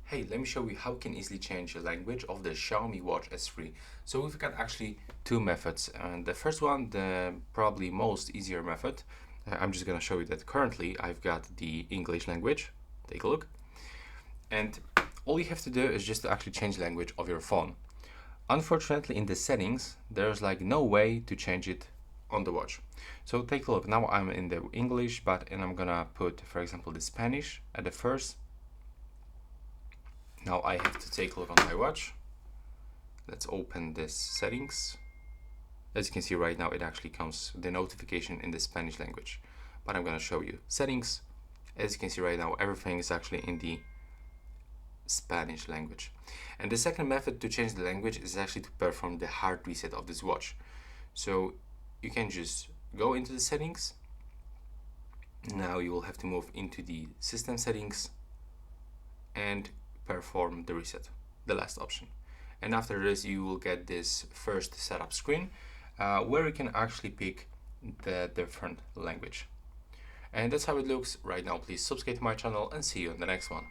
Hey, let me show you how you can easily change the language of the Xiaomi Watch S3. So we've got actually two methods, and the first one, the probably most easier method, I'm just gonna show you that currently I've got the English language. Take a look. And all you have to do is just to actually change the language of your phone. Unfortunately, in the settings, there's like no way to change it on the watch. So take a look. Now I'm in the English, and I'm gonna put, for example, the Spanish at the first. Now I have to take a look on my watch. Let's open this settings. As you can see right now, it actually comes the notification in the Spanish language, but I'm going to show you settings. As you can see right now, everything is actually in the Spanish language. And the second method to change the language is actually to perform the hard reset of this watch. So you can just go into the settings. Now you will have to move into the system settings and perform the reset, the last option. And after this, you will get this first setup screen where you can actually pick the different language. And that's how it looks right now. Please subscribe to my channel and see you in the next one.